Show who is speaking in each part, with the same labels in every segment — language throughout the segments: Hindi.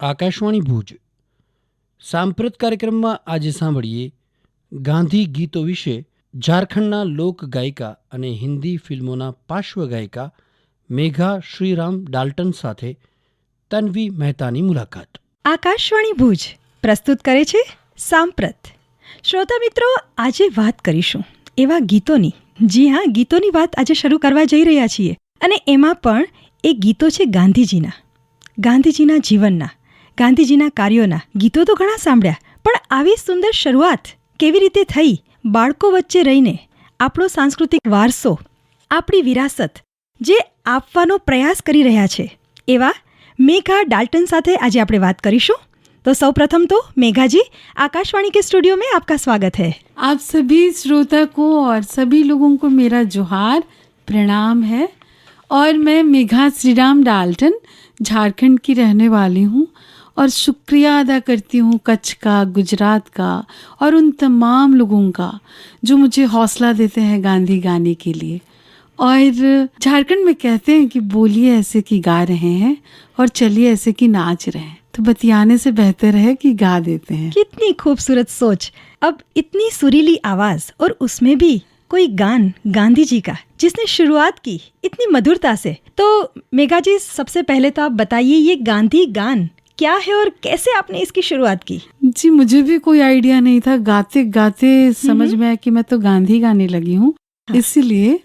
Speaker 1: આકાશવાણી ભુજ સાંપ્રત કાર્યક્રમમાં આજે સાંભળીએ ગાંધી ગીતો વિશે ઝારખંડના લોક ગાયિકા અને હિન્દી ફિલ્મોના પાર્શ્વ ગાયિકા મેઘા શ્રીરામ ડાલ્ટન સાથે તન્વી મહેતાની મુલાકાત.
Speaker 2: આકાશવાણી ભુજ પ્રસ્તુત કરે છે સાંપ્રત. શ્રોતા મિત્રો, આજે વાત કરીશું એવા ગીતોની. જી હા, ગીતોની વાત આજે શરૂ કરવા જઈ રહ્યા છીએ અને એમાં પણ એ ગીતો છે ગાંધીજીના જીવનના, ગાંધીજીના કાર્યોના. ગીતો તો ઘણા સાંભળ્યા, પણ આવી સુંદર શરૂઆત કેવી રીતે થઈ? બાળકો વચ્ચે રહીને આપણો સાંસ્કૃતિક વારસો, આપણી વિરાસત જે આપવાનો પ્રયાસ કરી રહ્યા છે એવા मेघा डाल्टन साथे आज આપણે વાત કરીશું. तो सर्वप्रथम तो मेघा जी, आकाशवाणी के स्टूडियो में आपका स्वागत है.
Speaker 3: आप सभी श्रोता को और सभी लोगों को मेरा जोहार, प्रणाम है. और मैं मेघा श्रीराम डाल्टन झारखंड की रहने वाली हूँ और शुक्रिया अदा करती हूँ कच्छ का, गुजरात का और उन तमाम लोगों का जो मुझे हौसला देते हैं गांधी गाने के लिए. और झारखंड में कहते हैं कि बोलिए ऐसे कि गा रहे हैं और चलिए ऐसे कि नाच रहे हैं. तो बतियाने से बेहतर है कि गा देते हैं.
Speaker 2: कितनी खूबसूरत सोच. अब इतनी सुरीली आवाज और उसमें भी कोई गान गांधी जी का जिसने शुरुआत की इतनी मधुरता से. तो मेघा जी, सबसे पहले तो आप बताइए ये गांधी गान क्या है और कैसे आपने इसकी शुरुआत की?
Speaker 3: जी, मुझे भी कोई आइडिया नहीं था. गाते गाते समझ में आया कि मैं तो गांधी गाने लगी हूँ. हाँ. इसीलिए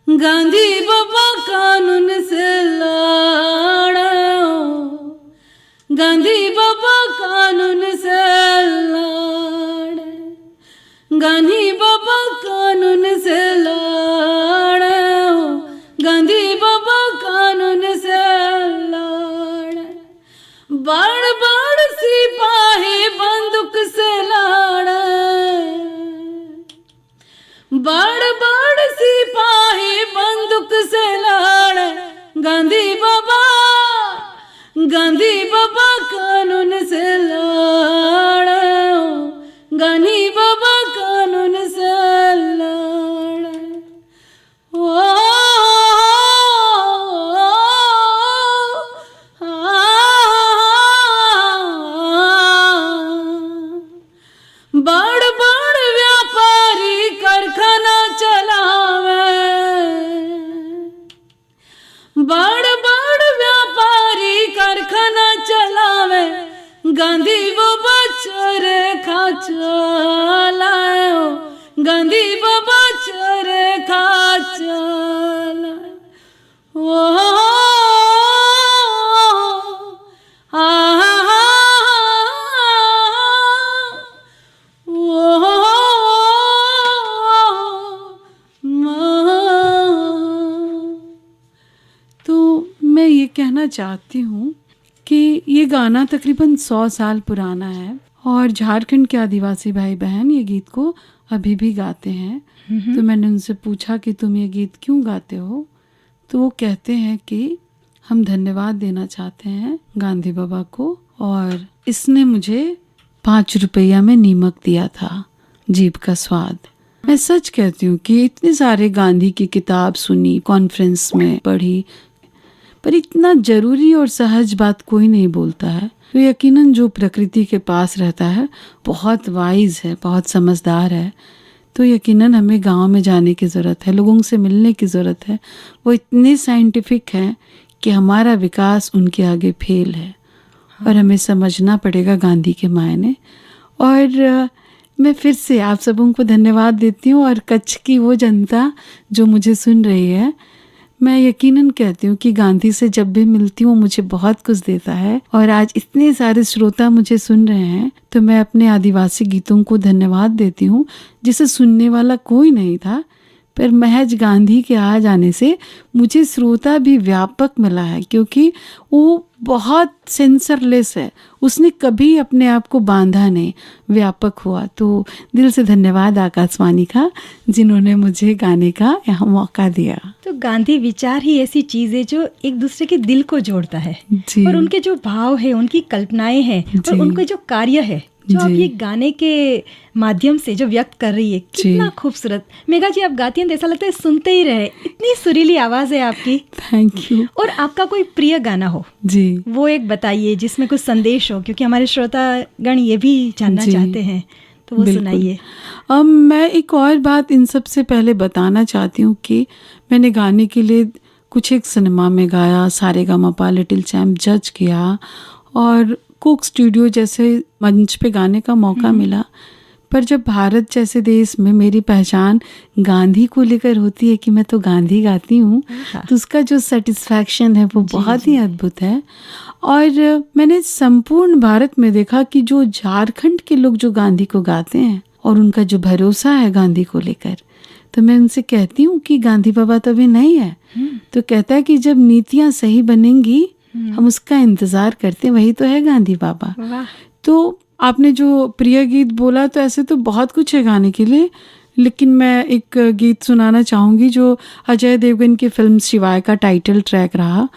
Speaker 3: गांधी बाबा कानून से लड़ो, गांधी बाबा कानून से लड़े, गांधी बाबा कानून से लड़े, गांधी बाबा कानून से लड़े. बड़ बड़ सिपाही बंदूक से लड़े, बड़ बड़ सिपाही बंदूक से लड़े, गांधी बाबा कानून से लड़े, गांधी बाबा कानून से लड़े. बड़ बड़ व्यापारी कारखाना चलावे, बड़ बड़ व्यापारी कारखाना चलावे, गांधी बाबा चरखा चलाओ, गांधी बाबा चरखा चलाओ. मैं ये कहना चाहती हूँ कि ये गाना तकरीबन 100 साल पुराना है और झारखंड के आदिवासी भाई बहन ये गीत को अभी भी गाते हैं. तो मैंने उनसे पूछा कि तुम ये गीत क्यों गाते हो? तो वो कहते हैं कि हम धन्यवाद देना चाहते हैं गांधी बाबा को, और इसने मुझे 5 रुपया में नीमक दिया था, जीभ का स्वाद. मैं सच कहती हूँ कि इतने सारे गांधी की किताब सुनी, कॉन्फ्रेंस में पढ़ी, पर इतना जरूरी और सहज बात कोई नहीं बोलता है. तो यकीनन जो प्रकृति के पास रहता है बहुत वाइज है, बहुत समझदार है. तो यकीनन हमें गांव में जाने की ज़रूरत है, लोगों से मिलने की ज़रूरत है. वो इतने साइंटिफिक हैं कि हमारा विकास उनके आगे फेल है. और हमें समझना पड़ेगा गांधी के मायने. और मैं फिर से आप सबों को धन्यवाद देती हूँ. और कच्छ की वो जनता जो मुझे सुन रही है, मैं यकीनन कहती हूँ कि गांधी से जब भी मिलती हूँ मुझे बहुत कुछ देता है. और आज इतने सारे श्रोता मुझे सुन रहे हैं तो मैं अपने आदिवासी गीतों को धन्यवाद देती हूँ, जिसे सुनने वाला कोई नहीं था. पर महज गांधी के आ जाने से मुझे श्रोता भी व्यापक मिला है, क्योंकि वो बहुत सेंसरलेस है, उसने कभी अपने आप को बांधा नहीं, व्यापक हुआ। तो दिल से धन्यवाद आकाशवाणी का, जिन्होंने मुझे गाने का यहाँ मौका दिया।
Speaker 2: तो गांधी विचार ही ऐसी चीज है जो एक दूसरे के दिल को जोड़ता है,
Speaker 3: जी।
Speaker 2: और उनके जो भाव है, उनकी कल्पनाएं हैं, और
Speaker 3: जी।
Speaker 2: उनके जो कार्य है जो आप
Speaker 3: जी।
Speaker 2: ये गाने के माध्यम से जो व्यक्त कर रही है, कितना खूबसूरत। मेघा जी, आप गाती हैं तो ऐसा लगता है सुनते ही रहे, इतनी सुरीली आवाज़ है आपकी।
Speaker 3: Thank you.
Speaker 2: और आपका कोई प्रिय गाना हो
Speaker 3: जी।
Speaker 2: वो एक बताइए जिसमें कुछ संदेश हो, क्योंकि हमारे श्रोतागण ये भी जानना
Speaker 3: जी।
Speaker 2: चाहते हैं, तो वो
Speaker 3: बिल्कुल।
Speaker 2: सुनाइए।
Speaker 3: मैं एक और बात इन सब से पहले बताना चाहती हूँ कि मैंने गाने के लिए कुछ एक सिनेमा में गाया, सारेगामापा, लिटिल चैम्प जज किया, और कुक स्टूडियो जैसे मंच पे गाने का मौका मिला। पर जब भारत जैसे देश में मेरी पहचान गांधी को लेकर होती है कि मैं तो गांधी गाती हूँ, तो उसका जो सेटिस्फैक्शन है वो बहुत ही अद्भुत है। और मैंने संपूर्ण भारत में देखा कि जो झारखंड के लोग जो गांधी को गाते हैं और उनका जो भरोसा है गांधी को लेकर, तो मैं उनसे कहती हूँ कि गांधी बाबा तो अभी नहीं है, तो कहता है कि जब नीतियाँ सही बनेंगी हम उसका इंतजार करते हैं, वही तो है गांधी बाबा।
Speaker 2: वाह।
Speaker 3: तो आपने जो प्रिय गीत बोला, तो ऐसे तो बहुत कुछ है गाने के लिए, लेकिन मैं एक गीत सुनाना चाहूँगी जो अजय देवगन की फिल्म शिवाय का टाइटल ट्रैक रहा,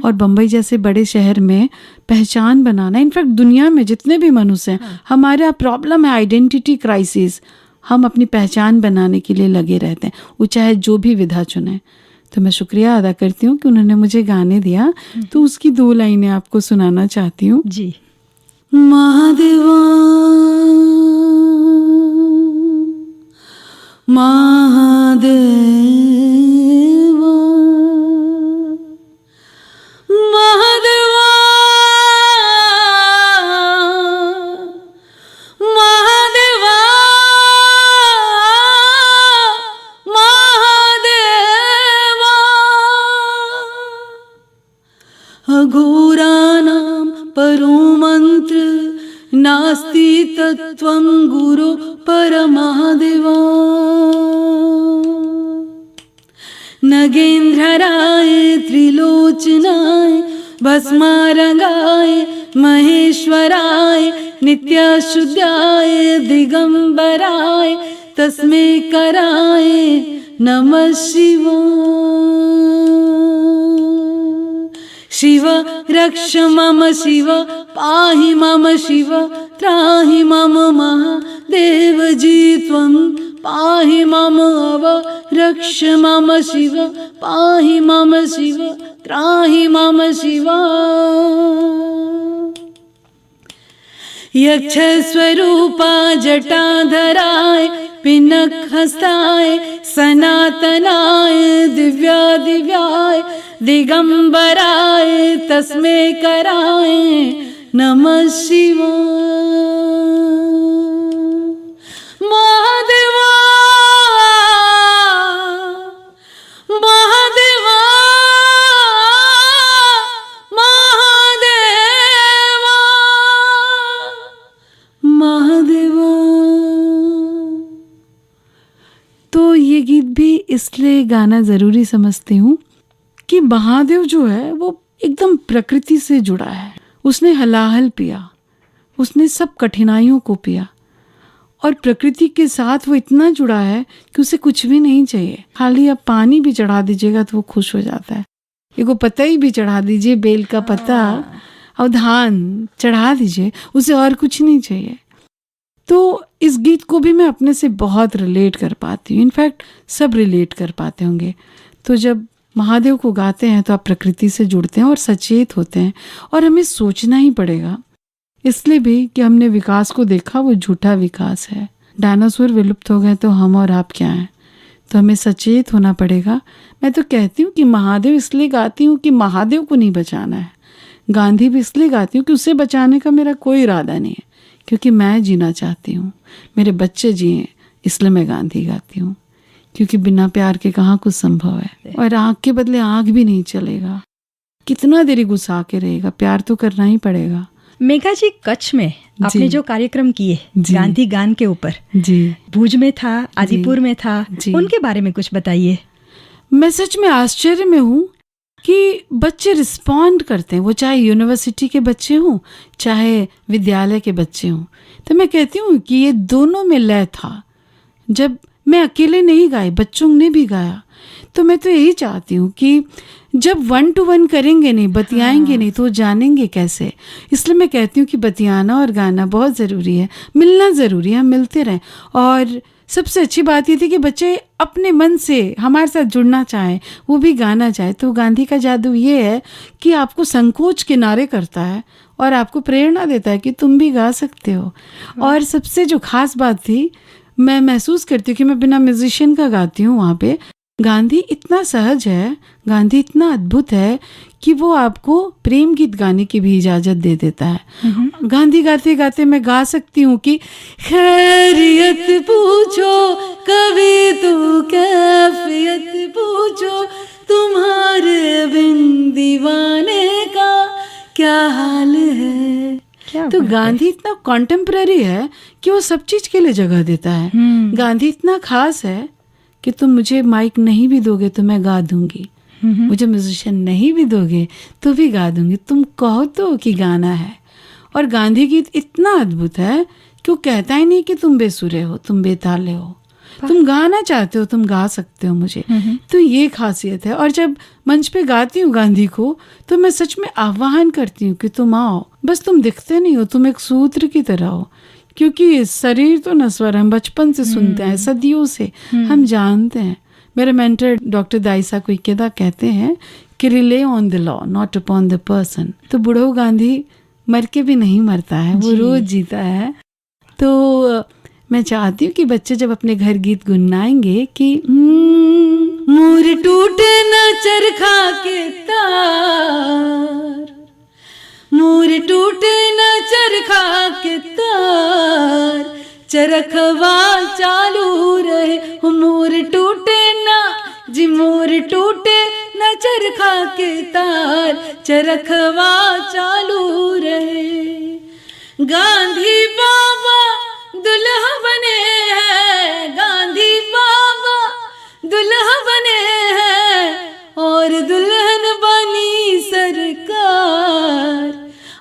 Speaker 3: और बम्बई जैसे बड़े शहर में पहचान बनाना, इनफैक्ट दुनिया में जितने भी मनुष्य हैं, हमारा प्रॉब्लम है आइडेंटिटी क्राइसिस, हम अपनी पहचान बनाने के लिए लगे रहते हैं, वो चाहे जो भी विधा चुने। तो मैं शुक्रिया अदा करती हूँ कि उन्होंने मुझे गाने दिया, तो उसकी 2 लाइनें आपको सुनाना चाहती हूँ।
Speaker 2: जी।
Speaker 3: महादेवा महादेवा महादेवा महादेवा महादेवा अघोराणां परो मंत्र नास्ति तत्त्वं गुरु परमहादेवा। नगेंद्रराय त्रिलोचनाय भस्मारंगाय महेश्वराय नित्याशुद्धाय दिगंबराय तस्मै कराय नमः शिवाय। शिव रक्ष मम शिव पाहि मम शिव त्राहि मम महादेव जी त्वं पाहि मम अव रक्ष मम शिव पाहि मम शिव त्राहि मम शिव। यक्ष स्वरूपा जटाधराय पिनक हस्ताय सनातनाय दिव्याय दिगंबराय तस्मै कराय नमः शिवाय। महादेवा महादेवा महादेवा महादेवा। तो ये गीत भी इसलिए गाना ज़रूरी समझती हूँ कि महादेव जो है वो एकदम प्रकृति से जुड़ा है। उसने हलाहल पिया, उसने सब कठिनाइयों को पिया, और प्रकृति के साथ वो इतना जुड़ा है कि उसे कुछ भी नहीं चाहिए। खाली आप पानी भी चढ़ा दीजिएगा तो वो खुश हो जाता है। एगो पतई भी चढ़ा दीजिए, बेल का पत्ता और धान चढ़ा दीजिए, उसे और कुछ नहीं चाहिए। तो इस गीत को भी मैं अपने से बहुत रिलेट कर पाती हूँ, इनफैक्ट सब रिलेट कर पाते होंगे। तो जब महादेव को गाते हैं तो आप प्रकृति से जुड़ते हैं और सचेत होते हैं, और हमें सोचना ही पड़ेगा, इसलिए भी कि हमने विकास को देखा वो झूठा विकास है। डायनासोर विलुप्त हो गए तो हम और आप क्या हैं, तो हमें सचेत होना पड़ेगा। मैं तो कहती हूँ कि महादेव इसलिए गाती हूँ कि महादेव को नहीं बचाना है। गांधी भी इसलिए गाती हूँ कि उसे बचाने का मेरा कोई इरादा नहीं है, क्योंकि मैं जीना चाहती हूँ, मेरे बच्चे जिए, इसलिए मैं गांधी गाती हूँ। क्योंकि बिना प्यार के कहाँ कुछ संभव है, और आँख के बदले आँख भी नहीं चलेगा। कितना देरी गुस्सा के रहेगा, प्यार तो करना ही पड़ेगा।
Speaker 2: मेघा जी, कच्छ में आपने जो कार्यक्रम किए
Speaker 3: जी।
Speaker 2: गांधी गान के ऊपर,
Speaker 3: जी,
Speaker 2: भुज में था, आदिपुर में था,
Speaker 3: जी।
Speaker 2: उनके बारे में कुछ बताइए।
Speaker 3: मैं सच में आश्चर्य में हूँ कि बच्चे रिस्पॉन्ड करते हैं, वो चाहे यूनिवर्सिटी के बच्चे हों चाहे विद्यालय के बच्चे हों। तो मैं कहती हूँ कि ये दोनों में लय था। जब मैं अकेले नहीं गाई, बच्चों ने भी गाया। तो मैं तो यही चाहती हूँ कि जब 1 to 1 करेंगे नहीं, बतियाएंगे नहीं, तो जानेंगे कैसे। इसलिए मैं कहती हूँ कि बतियाना और गाना बहुत ज़रूरी है, मिलना ज़रूरी है, हम मिलते रहें। और सबसे अच्छी बात ये थी कि बच्चे अपने मन से हमारे साथ जुड़ना चाहें, वो भी गाना चाहे। तो गांधी का जादू ये है कि आपको संकोच किनारे करता है और आपको प्रेरणा देता है कि तुम भी गा सकते हो। और सबसे जो खास बात थी, मैं महसूस करती हूँ कि मैं बिना म्यूजिशियन का गाती हूँ वहाँ पे। गांधी इतना सहज है, गांधी इतना अद्भुत है कि वो आपको प्रेम गीत गाने की भी इजाज़त दे देता है। गांधी गाते गाते मैं गा सकती हूँ कि खैरियत पूछो कभी तो कैफियत पूछो, तुम्हारे बिन दीवाने का क्या हाल है।
Speaker 2: क्या
Speaker 3: तो
Speaker 2: बात है।
Speaker 3: गांधी इतना कॉन्टेम्प्ररी है कि वो सब चीज के लिए जगह देता है। गांधी इतना खास है कि तुम मुझे माइक नहीं भी दोगे तो मैं गा दूंगी, मुझे म्यूजिशियन नहीं भी दोगे तो भी गा दूंगी, तुम कहो तो कि गाना है। और गांधी गीत इतना अद्भुत है कि वो कहता ही नहीं कि तुम बेसुरे हो, तुम बेताले हो, तुम गाना चाहते हो, तुम गा सकते हो मुझे। तो ये खासियत है। और जब मंच पे गाती हूँ गांधी को, तो मैं सच में आह्वान करती हूँ कि तुम आओ, बस तुम दिखते नहीं हो, तुम एक सूत्र की तरह हो। क्योंकि शरीर तो नस्वर, हम बचपन से सुनते हैं, सदियों से हम जानते हैं। मेरे मेंटर डॉक्टर दाइसा कोइकेदा कहते हैं कि relay on the law not upon the person. तो बुढ़ो गांधी मर के भी नहीं मरता है, वो रोज जीता है। तो मैं चाहती हूँ कि बच्चे जब अपने घर गीत गुनगुनाएंगे कि मोर टूटे न चरखा के तार, मोर टूटे न चरखा के तार, चरखवा चालू रहे। हो मोर टूटे ना जी, मोर टूटे न चरखा के तार, चरखवा चालू रहे। गांधी बाबा दुल्हा बने हैं, गांधी बाबा दुल्हा बने हैं, और दुल्हन बनी सरकार,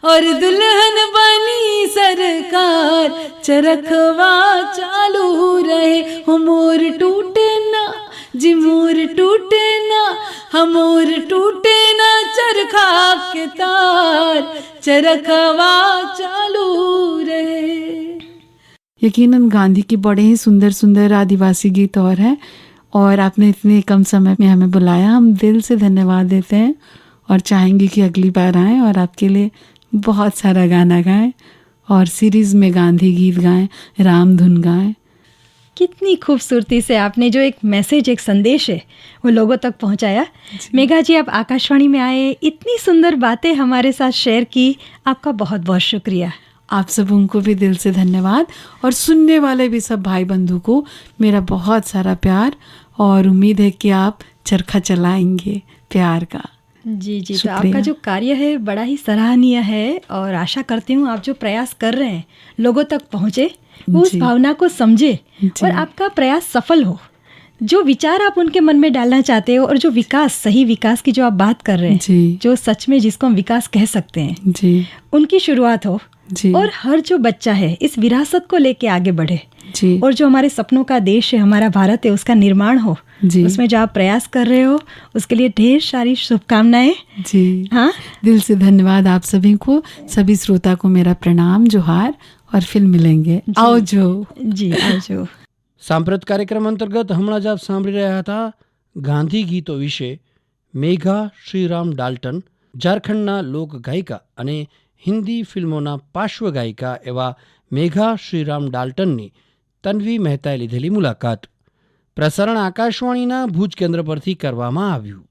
Speaker 3: और दुल्हन बनी सरकार, चरखवा चालू रहे। हो मोर टूटे ना जी, मोर टूटे ना, हम मोर टूटे ना चरखा के तार, चरखवा चालू रहे। यकीनन गांधी के बड़े ही सुंदर सुंदर आदिवासी गीत और हैं, और आपने इतने कम समय में हमें बुलाया, हम दिल से धन्यवाद देते हैं और चाहेंगे कि अगली बार आएँ और आपके लिए बहुत सारा गाना गाएं और सीरीज़ में गांधी गीत गाएं, राम धुन गाएं।
Speaker 2: कितनी खूबसूरती से आपने जो एक मैसेज, एक संदेश है, वो लोगों तक पहुंचाया। मेघा जी, आप आकाशवाणी में आए, इतनी सुंदर बातें हमारे साथ शेयर की, आपका बहुत बहुत शुक्रिया।
Speaker 3: आप सबों को भी दिल से धन्यवाद, और सुनने वाले भी सब भाई बंधु को मेरा बहुत सारा प्यार, और उम्मीद है कि आप चरखा चलाएंगे प्यार का।
Speaker 2: जी जी, तो आपका जो कार्य है बड़ा ही सराहनीय है, और आशा करती हूँ आप जो प्रयास कर रहे हैं लोगों तक पहुँचे, वो उस भावना को समझे और आपका प्रयास सफल हो। जो विचार आप उनके मन में डालना चाहते हो, और जो विकास, सही विकास की जो आप बात कर रहे हैं, जो सच में जिसको हम विकास कह सकते हैं जी, उनकी शुरुआत हो जी। और हर जो बच्चा है इस विरासत को लेके आगे बढ़े जी। और जो हमारे सपनों का देश है, हमारा भारत है, उसका निर्माण हो जी। उसमें जो आप प्रयास कर रहे हो, उसके लिए ढेर सारी शुभकामनाएं जी। हाँ,
Speaker 3: दिल से धन्यवाद आप सभी को, सभी श्रोता को मेरा प्रणाम, जोहार, और फिर मिलेंगे। आवજો
Speaker 2: जी, आवજો।
Speaker 1: સાંપ્રત કાર્યક્રમ અંતર્ગત હમણાં જ આપ સાંભળી રહ્યા હતા ગાંધી ગીતો વિશે મેઘા શ્રીરામ ડાલ્ટન, ઝારખંડના લોક ગાયિકા અને હિન્દી ફિલ્મોના પાર્શ્વગાયિકા એવા મેઘા શ્રીરામ ડાલ્ટનની તન્વી મહેતાએ લીધેલી મુલાકાત. પ્રસારણ આકાશવાણીના ભુજ કેન્દ્ર પરથી કરવામાં આવ્યું.